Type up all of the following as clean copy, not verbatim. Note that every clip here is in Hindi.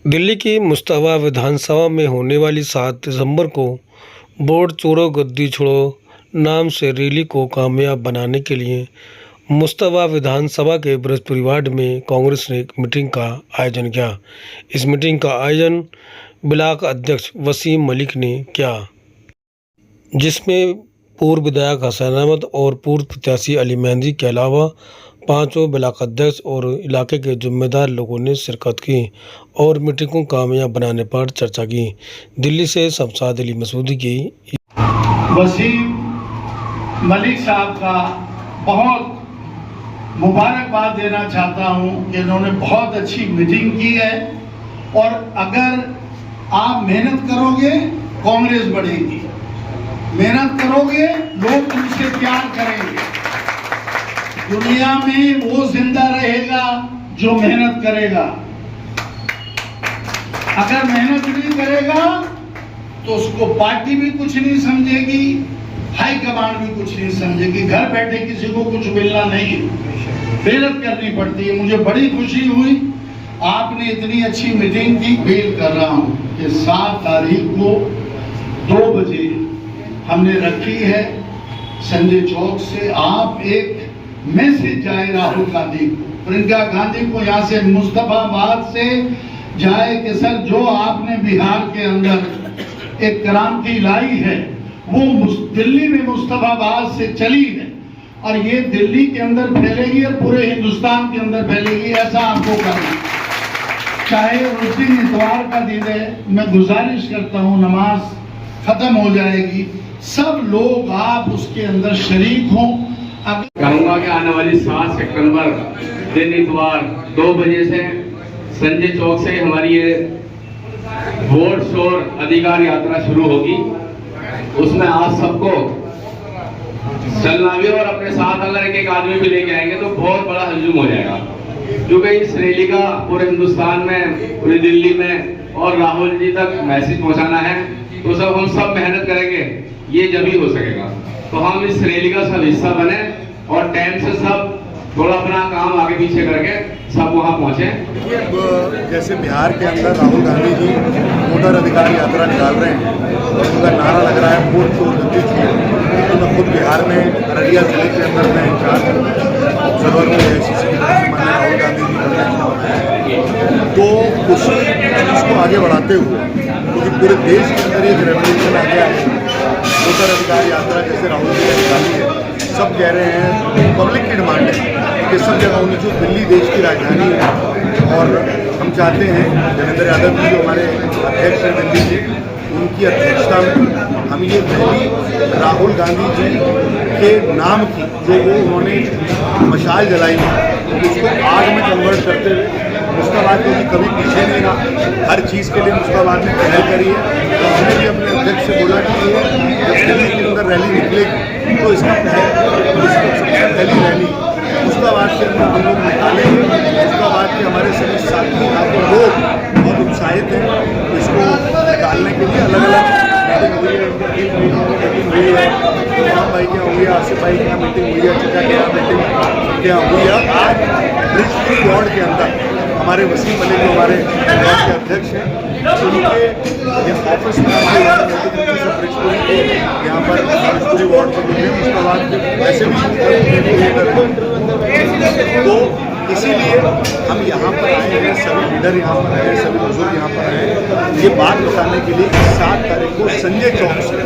दिल्ली की मुश्तबा विधानसभा में होने वाली 7 दिसंबर को वोट चोरो गद्दी छोड़ो नाम से रैली को कामयाब बनाने के लिए मुश्तबा विधानसभा के बृहस्पति वार्ड में कांग्रेस ने एक मीटिंग का आयोजन किया। इस मीटिंग का आयोजन ब्लॉक अध्यक्ष वसीम मलिक ने किया, जिसमें पूर्व विधायक हसन अहमद और पूर्व प्रत्याशी अली मेहंदी के अलावा पांचों ब्लॉक अध्यक्ष और इलाके के जिम्मेदार लोगों ने शिरकत की और मीटिंग को कामयाब बनाने पर चर्चा की। दिल्ली से शमशाद अली मसूदी की वसीम मलिक साहब का बहुत मुबारकबाद देना चाहता हूं कि इन्होंने बहुत अच्छी मीटिंग की है और अगर आप मेहनत करोगे कांग्रेस बढ़ेगी, मेहनत करोगे लोग तुमसे प्यार करेंगे। दुनिया में वो जिंदा रहेगा जो मेहनत करेगा। अगर मेहनत नहीं करेगा तो उसको पार्टी भी कुछ नहीं समझेगी, हाई कमांड भी कुछ नहीं समझेगी। घर बैठे किसी को कुछ मिलना नहीं, मेहनत करनी पड़ती है। मुझे बड़ी खुशी हुई आपने इतनी अच्छी मीटिंग की। अपील कर रहा हूं कि 7 तारीख को 2 बजे हमने रखी है संजय चौक से। आप एक मैसेज जाए राहुल गांधी को, प्रियंका गांधी को, यहाँ से मुस्तफाबाद से जाए कि सर जो आपने बिहार के अंदर एक क्रांति लाई है वो दिल्ली में मुस्तफाबाद से चली है और ये दिल्ली के अंदर फैलेगी और पूरे हिंदुस्तान के अंदर फैलेगी। ऐसा आपको करना, चाहे उस दिन इतवार का दिन है। मैं गुजारिश करता हूँ, नमाज खत्म हो जाएगी, सब लोग आप उसके अंदर शरीक हों। कहूँगा कि आने वाली 7 सितंबर दिन इतवार 2 बजे से संजय चौक से हमारी ये वोट शोर अधिकार यात्रा शुरू होगी। उसमें आप सबको चलना भी और अपने साथ अगर एक आदमी भी लेके आएंगे तो बहुत बड़ा हजूम हो जाएगा, क्योंकि इस रैली का पूरे हिंदुस्तान में, पूरी दिल्ली में और राहुल जी तक मैसेज पहुंचाना है। तो हम सब मेहनत करेंगे, ये जब ही हो सकेगा। तो हम इस रैली का सब हिस्सा बने और टाइम से सब थोड़ा अपना काम आगे पीछे करके सब वहाँ पहुँचे। जैसे बिहार के अंदर राहुल गांधी जी वोटर अधिकार यात्रा निकाल रहे हैं और उनका नारा लग रहा है वोट चोर गद्दी छोड़ो। तो मैं खुद बिहार में अररिया जिले के अंदर मैं इंचार्ज ऑब्जर्वर हूँ AICC की तरफ से माननीय राहुल गांधी जी का। तो उसी चीज़ को आगे बढ़ाते हुए, क्योंकि पूरे देश के अंदर एक रेवोल्यूशन आ गया है, वोटर अधिकार यात्रा जैसे राहुल जी ने निकाली है, सब कह रहे हैं, पब्लिक की डिमांड है कि सब जगह होनी चाहिए। दिल्ली देश की राजधानी है और हम चाहते हैं देवेंद्र यादव जी जो हमारे अध्यक्ष हैं दिल्ली के, उनकी अध्यक्षता में हम ये रैली राहुल गांधी जी के नाम की जो वो उन्होंने मशाल जलाई है उसको आग में कन्वर्ट करते हुए मुश्तबाद को भी कभी पीछे नहीं रहा। हर चीज़ के लिए मुश्तबाद ने पहल करी है। तो हमने भी अपने अध्यक्ष से बोला कि जब दिल्ली के अंदर रैली निकलेगी तो इसका सबसे पहली रैली मुश्तबाद के अंदर हम लोग निकालेंगे। मुश्तबाद के हमारे सभी साथी यहाँ के लोग बहुत उत्साहित हैं इसको निकालने के लिए। अलग अलग मीटिंग हुई है, मीटिंग हुई है, इमाम भाई के यहाँ हुई है, आसिफ भाई के यहाँ मीटिंग हुई है, चचा के यहाँ मीटिंग के यहाँ हुई है। आज ब्रिजपुरी वार्ड के अंदर हमारे वसीम मलिक जो हमारे वार्ड के अध्यक्ष हैं, उनके ऑफिस में सब ब्रिजपुरी को यहाँ पर ब्रिजपुरी वार्ड पर मिले। उसके बाद ऐसे भी तो इसीलिए हम यहाँ पर आए हैं, सभी लीडर यहाँ पर आए, सभी बुजुर्ग यहाँ पर आए ये बात बताने के लिए कि 7 तारीख को संजय चौक से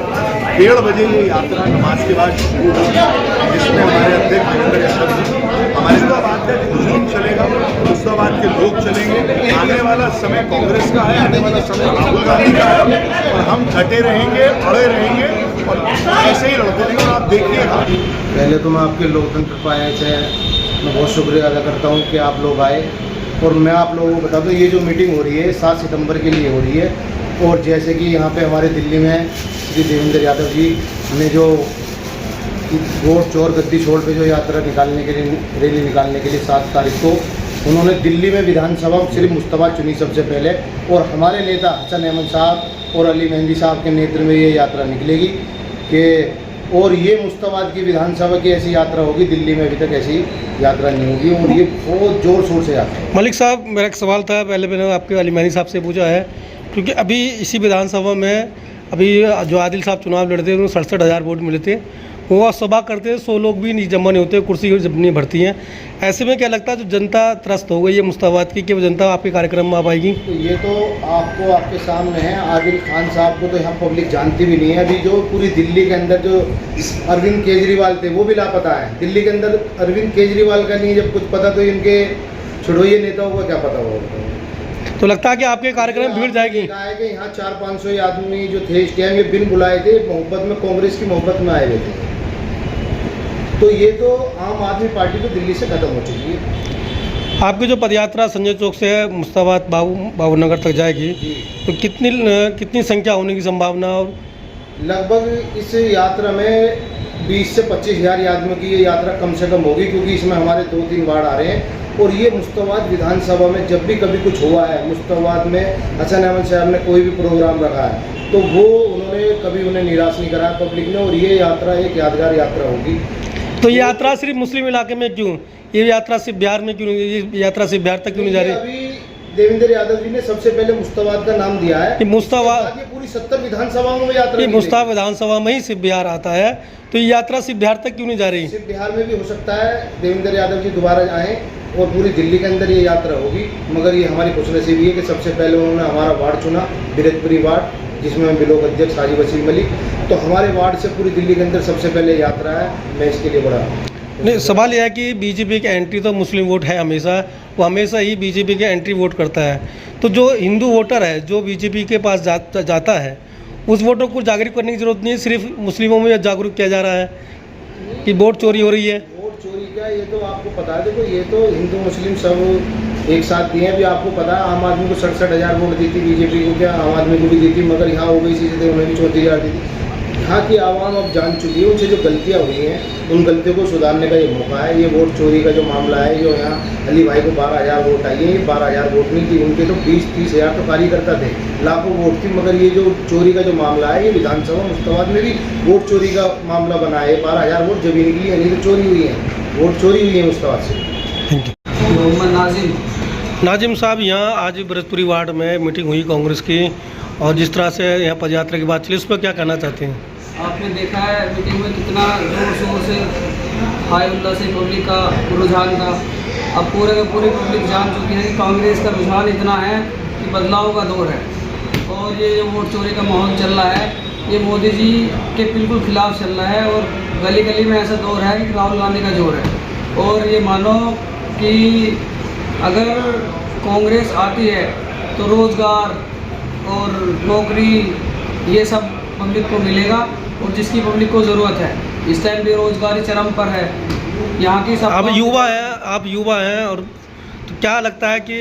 1:30 बजे ये यात्रा नमाज के बाद शुरू होगी, जिसमें हमारे अध्यक्ष देवेंद्र यादव जी, हमारे मुश्तबाद का हुजूम चलेगा, मुश्तबाद के लोग चलेंगे। आने वाला समय कांग्रेस का है, आने वाला समय राहुल गांधी का है और हम डटे रहेंगे, अड़े रहेंगे और ऐसे ही लड़ते रहेंगे। और आप देखिएगा, पहले तो मैं आपके लोकतंत्र पाए से मैं बहुत शुक्रिया अदा करता हूँ कि आप लोग आए। और मैं आप लोगों को बता दूँ ये जो मीटिंग हो रही है 7 सितंबर के लिए हो रही है। और जैसे कि यहाँ पे हमारे दिल्ली में श्री देवेंद्र यादव जी ने जो वोट चोर गद्दी छोड़ पे जो यात्रा निकालने के लिए, रैली निकालने के लिए 7 तारीख को उन्होंने दिल्ली में विधानसभा सिर्फ मुश्तबा चुनी सबसे पहले। और हमारे नेता हसन अहमद साहब और अली मेहंदी साहब के नेतृत्व में ये यात्रा निकलेगी कि और ये मुश्ताबाद की विधानसभा की ऐसी यात्रा होगी, दिल्ली में अभी तक ऐसी यात्रा नहीं होगी और ये बहुत जोर शोर से यात्रा है। मलिक साहब, मेरा एक सवाल था, पहले मैंने आपके अलीमानी साहब से पूछा है, क्योंकि अभी इसी विधानसभा में अभी जो आदिल साहब चुनाव लड़ते थे उन्हें 67,000 वोट मिले थे, वो सभा करते हैं, 100 लोग भी नहीं जमा नहीं होते, कुर्सी जब नहीं भरती हैं। ऐसे में क्या लगता है जो जनता त्रस्त हो गई है मुश्ताबाद की, कि वो जनता आपके कार्यक्रम में आ पाएगी? तो ये तो आपको आपके सामने है, आदिल खान साहब को तो यहाँ पब्लिक जानती भी नहीं है। अभी जो पूरी दिल्ली के अंदर जो अरविंद केजरीवाल थे वो भी लापता है। दिल्ली के अंदर अरविंद केजरीवाल का नहीं जब कुछ पता तो इनके छोड़ोइए नेताओं को क्या पता होगा। तो लगता है कि आपके कार्यक्रम में भीड़ जाएगी? कहा है कि यहाँ 400-500 आदमी जो थे इस टाइम ये बिन बुलाए थे, मोहब्बत में, कांग्रेस की मोहब्बत में आए हुए थे। तो ये तो आम आदमी पार्टी तो दिल्ली से खत्म हो चुकी है। आपकी जो पदयात्रा संजय चौक से मुश्ताबाद बाबू नगर तक जाएगी, तो कितनी संख्या होने की संभावना? और लगभग इस यात्रा में 20 से 25,000 आदमियों की ये यात्रा कम से कम होगी, क्योंकि इसमें हमारे 2-3 वार्ड आ रहे हैं। और ये मुश्ताबाद विधानसभा में जब भी कभी कुछ हुआ है, मुश्ताबाद में हसन अहमद साहब ने कोई भी प्रोग्राम रखा है तो वो उन्होंने कभी उन्हें निराश नहीं करा पब्लिक ने, और ये यात्रा एक यादगार यात्रा होगी। तो ये यात्रा सिर्फ मुस्लिम इलाके में क्यों, ये यात्रा सिर्फ बिहार में क्यों, ये यात्रा सिर्फ बिहार तक क्यों नहीं जा रही? अभी देवेंद्र यादव जी ने सबसे पहले मुश्ताबाद का नाम दिया है कि मुश्ताबाद, ये पूरी 70 विधानसभाओं में यात्रा, मुश्ताबाद विधानसभा में ही सिर्फ बिहार आता है, तो ये यात्रा सिर्फ बिहार तक क्यों नहीं जा रही? सिर्फ बिहार में भी हो सकता है, देवेंद्र यादव जी दोबारा आए और पूरी दिल्ली के अंदर ये यात्रा होगी। मगर ये हमारी खुशनसीबी है कि सबसे पहले उन्होंने हमारा वार्ड चुना, बिरतपुरी वार्ड, जिसमें ब्लॉक अध्यक्ष हाजी वसीम मलिक, तो हमारे वार्ड से पूरी दिल्ली के अंदर सबसे पहले यात्रा है। मैं इसके लिए बड़ा नहीं, सवाल यह है कि बीजेपी की एंट्री तो मुस्लिम वोट है हमेशा, वो हमेशा ही बीजेपी के एंट्री वोट करता है। तो जो हिंदू वोटर है जो बीजेपी के पास जाता है, उस वोटर को जागरूक करने की जरूरत नहीं है, सिर्फ मुस्लिमों में जागरूक किया जा रहा है कि वोट चोरी हो रही है। वोट चोरी का ये तो आपको पता है, देखो ये तो हिंदू मुस्लिम सब एक साथ दिए हैं। अभी आपको पता है आम आदमी को 67,000 वोट दी थी बीजेपी को, क्या आम आदमी को भी दी थी, मगर यहाँ ओबीसी से थे उन्हें भी 34,000 दी थी। यहाँ की आवाम अब जान चुकी है, उनसे जो गलतियाँ हुई हैं उन गलतियों को सुधारने का ये मौका है। ये वोट चोरी का जो मामला है, जो यहाँ अली भाई को 12,000 वोट आई है, ये 12,000 वोट नहीं थी, उनके तो 20-30,000 तो कार्यकर्ता थे, लाखों वोट थी। मगर ये जो चोरी का जो मामला है, ये विधानसभा मुश्ताबाद में भी वोट चोरी का मामला बना है। 12,000 वोट जब ही निकली है, नहीं तो चोरी हुई है, वोट चोरी हुई है मुश्ताबाद से। मोहम्मद नाजिम साहब, यहाँ आज बिरतपुरी वार्ड में मीटिंग हुई कांग्रेस की, और जिस तरह से यहाँ पदयात्रा की बात चली, उस पर क्या कहना चाहते हैं? आपने देखा है मीटिंग में कितना जोर शोर से हाई उल्लास से पब्लिक का रुझान था। अब पूरे का पूरी पब्लिक जान चुकी है कि कांग्रेस का रुझान इतना है कि बदलाव का दौर है। और ये जो वोट चोरी का माहौल चल रहा है, ये मोदी जी के बिल्कुल खिलाफ चल रहा है, और गली गली में ऐसा दौर है कि राहुल गांधी का जोर है। और ये मानो कि अगर कांग्रेस आती है तो रोज़गार और नौकरी ये सब पब्लिक को मिलेगा, और जिसकी पब्लिक को ज़रूरत है। इस टाइम बेरोजगारी चरम पर है यहाँ की। सब आप युवा हैं, और तो क्या लगता है कि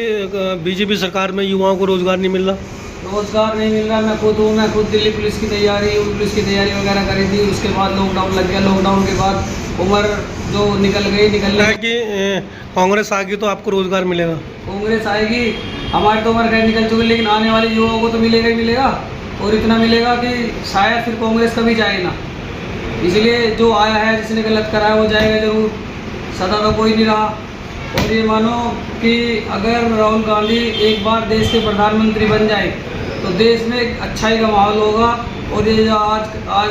बीजेपी सरकार में युवाओं को रोज़गार नहीं मिल रहा? रोज़गार नहीं मिल रहा। मैं खुद दिल्ली पुलिस की तैयारी वगैरह करी थी। उसके बाद लॉकडाउन लग गया, लॉकडाउन के बाद उम्र जो निकलने है कि कांग्रेस आ गई तो आपको रोज़गार मिलेगा? कांग्रेस आएगी, हमारी तो उम्र खैर निकल चुकी, लेकिन आने वाले युवाओं को तो मिलेगा ही मिलेगा, और इतना मिलेगा कि शायद फिर कांग्रेस कभी जाए ना। इसलिए जो आया है, जिसने गलत करा है वो जाएगा जरूर, सदा तो कोई नहीं रहा। और ये मानो कि अगर राहुल गांधी एक बार देश के प्रधानमंत्री बन जाए तो देश में एक अच्छाई का माहौल होगा, और ये जो आज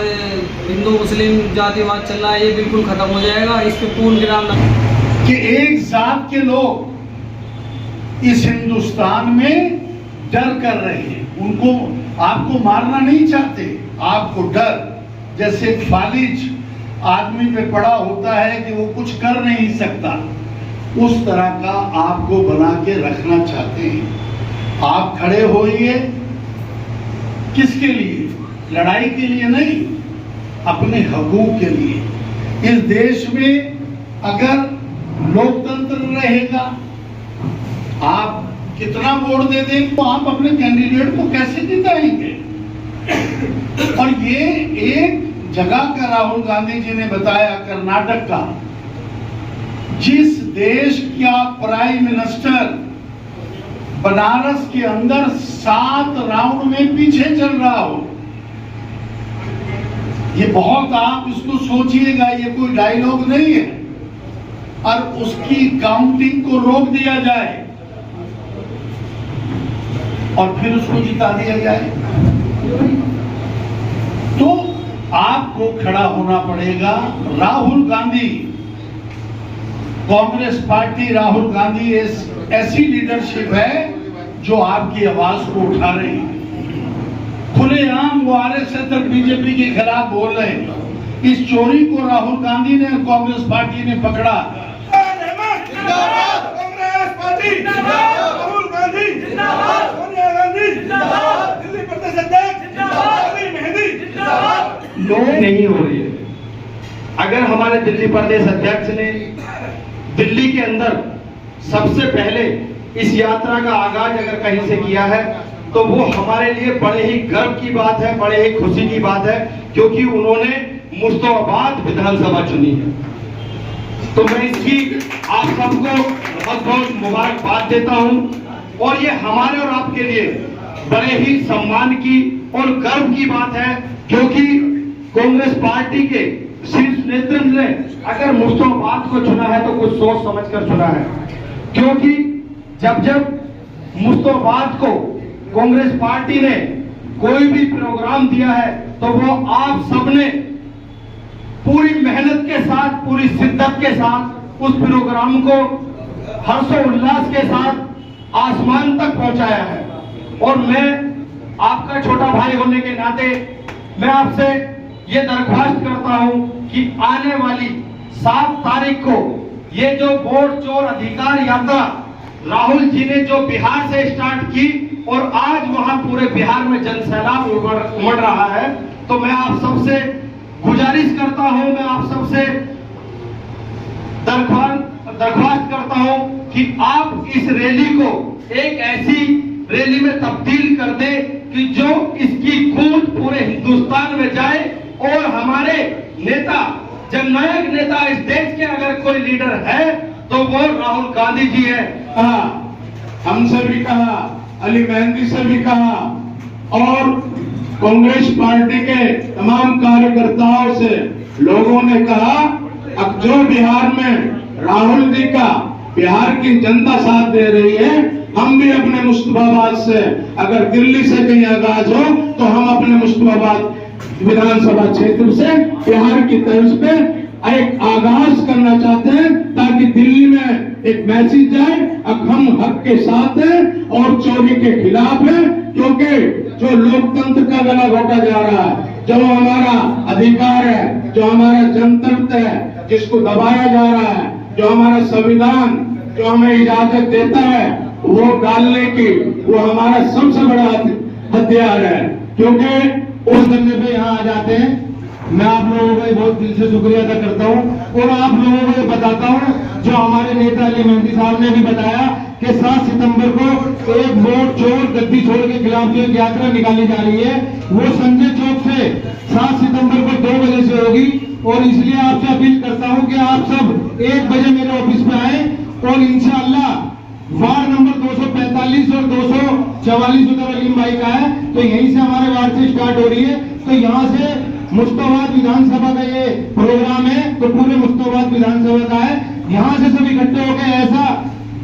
हिंदू मुस्लिम जातिवाद चल रहा है, ये बिल्कुल ख़त्म हो जाएगा। इस पर पूर्ण विराम कि एक जात के लोग इस हिंदुस्तान में डर कर रहे हैं, उनको आपको मारना नहीं चाहते, आपको डर, जैसे फालिज आदमी पे पड़ा होता है कि वो कुछ कर नहीं सकता, उस तरह का आपको बना के रखना चाहते हैं। आप खड़े होइए, किसके लिए? लड़ाई के लिए नहीं, अपने हकूक के लिए। इस देश में अगर लोकतंत्र रहेगा, आप कितना वोट दे दें तो आप अपने कैंडिडेट को कैसे जिताएंगे? और ये एक जगह का राहुल गांधी जी ने बताया, कर्नाटक का, जिस देश का प्राइम मिनिस्टर बनारस के अंदर 7 राउंड में पीछे चल रहा हो, ये बहुत आप इसको सोचिएगा, ये कोई डायलॉग नहीं है। और उसकी काउंटिंग को रोक दिया जाए और फिर उसको जिता दिया जाए, तो आपको खड़ा होना पड़ेगा। राहुल गांधी, कांग्रेस पार्टी, राहुल गांधी ऐसी लीडरशिप है जो आपकी आवाज को उठा रही है। खुलेआम वो आरएसएस और बीजेपी के खिलाफ बोल रहे हैं। इस चोरी को राहुल गांधी ने, कांग्रेस पार्टी ने पकड़ा। कांग्रेस पार्टी राहुल गांधी जिंदाबाद, सोनिया गांधी जिंदाबाद, दिल्ली प्रदेश अध्यक्ष जिंदाबाद, अली मेहंदी जिंदाबाद। लोग नहीं हो रही है। अगर हमारे दिल्ली प्रदेश अध्यक्ष ने दिल्ली के अंदर सबसे पहले इस यात्रा का आगाज अगर कहीं से किया है तो वो हमारे लिए बड़े ही गर्व की बात है, बड़े ही खुशी की बात है, क्योंकि उन्होंने मुस्तफाबाद विधानसभा चुनी है। तो मैं इसकी आप सबको बहुत बहुत मुबारकबाद देता हूं और ये हमारे और आपके लिए बड़े ही सम्मान की और गर्व की बात है, क्योंकि कांग्रेस पार्टी के शीर्ष नेतृत्व ने अगर मुस्तफाबाद को चुना है तो कुछ सोच समझकर चुना है, क्योंकि जब मुस्तफाबाद को कांग्रेस पार्टी ने कोई भी प्रोग्राम दिया है तो वो आप सबने पूरी मेहनत के साथ, पूरी शिद्दत के साथ उस प्रोग्राम को हर्षोल्लास के साथ आसमान तक पहुंचाया है। और मैं आपका छोटा भाई होने के नाते मैं आपसे ये दरख्वास्त करता हूं कि आने वाली 7 तारीख को ये जो वोट चोर अधिकार यात्रा राहुल जी ने जो बिहार से स्टार्ट की और आज वहां पूरे बिहार में जनसैलाब उमड़ रहा है, तो मैं आप सबसे गुजारिश करता हूं, मैं आप सबसे दरख्वास्त करता हूं कि आप इस रैली को एक ऐसी रैली में तब्दील कर दे कि जो इसकी गूंज पूरे हिंदुस्तान में जाए और हमारे नेता, जननायक नेता इस देश के अगर कोई लीडर है तो वो राहुल गांधी जी है। कहा, हमसे भी कहा, अली मेहंदी से भी कहा और कांग्रेस पार्टी के तमाम कार्यकर्ताओं से लोगों ने कहा, अब जो बिहार में राहुल जी का बिहार की जनता साथ दे रही है, हम भी अपने मुस्तफाबाद से, अगर दिल्ली से कहीं आगाज हो तो हम अपने मुस्तफाबाद विधानसभा क्षेत्र से बिहार की तर्ज पे एक आगाज करना चाहते हैं, ताकि दिल्ली में एक मैसेज जाए, अब हम हक के साथ हैं और चोरी के खिलाफ हैं, क्योंकि जो लोकतंत्र का गला घोटा जा रहा है, जो हमारा अधिकार है, जो हमारा जनतंत्र है जिसको दबाया जा रहा है, जो हमारा संविधान जो हमें इजाजत देता है वो डालने की, वो हमारा सबसे बड़ा हथियार है। क्योंकि उस धरने पे यहाँ आ जाते हैं। मैं आप लोगों का बहुत दिल से शुक्रिया अदा करता हूँ और आप लोगों को बताता हूँ, जो हमारे नेता अली मेहंदी साहब ने भी बताया कि 7 सितंबर को एक वोट चोर गद्दी छोड़ के खिलाफ जो एक यात्रा निकाली जा रही है, वो संजय चौक से 7 सितंबर को 2 बजे से होगी। और इसलिए आपसे अपील करता हूँ कि आप सब 1 बजे मेरे ऑफिस में आए और इंशाअल्लाह वार्ड नंबर 245 और 244 उधर अलीम भाई का है, तो यहीं से हमारे वार्ड से स्टार्ट हो रही है। तो यहाँ से मुस्तफाबाद विधानसभा का ये प्रोग्राम है, तो पूरे मुस्तफाबाद विधानसभा का है। यहाँ से सब इकट्ठे होकर ऐसा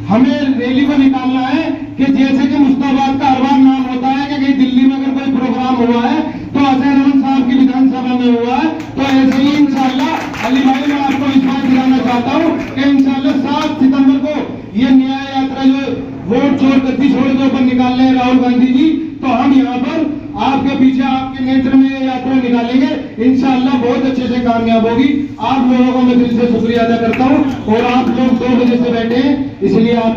हमें रैली को निकालना है कि जैसे कि मुस्तफाबाद का हर बार नाम होता है कि कहीं दिल्ली में अगर कोई प्रोग्राम हुआ है तो अजय रमन साहब की विधानसभा में हुआ है, तो ऐसे ही इंशाअल्लाह अली भाई मैं आपको विश्वास दिलाना चाहता हूँ कि इंशाअल्लाह 7 सितंबर को ये न्याय यात्रा जो वोट चोर गद्दी छोड़ के ऊपर निकाल रहे हैं राहुल गांधी जी, तो हम यहाँ पर आपके पीछे आपके नेतृत्व में ये यात्रा निकालेंगे, इंशाअल्लाह बहुत अच्छे से कामयाब होगी। आप लोगों को मैं दिल से शुक्रिया अदा करता हूँ और आप लोग 2 बजे से बैठे हैं, इसलिए आप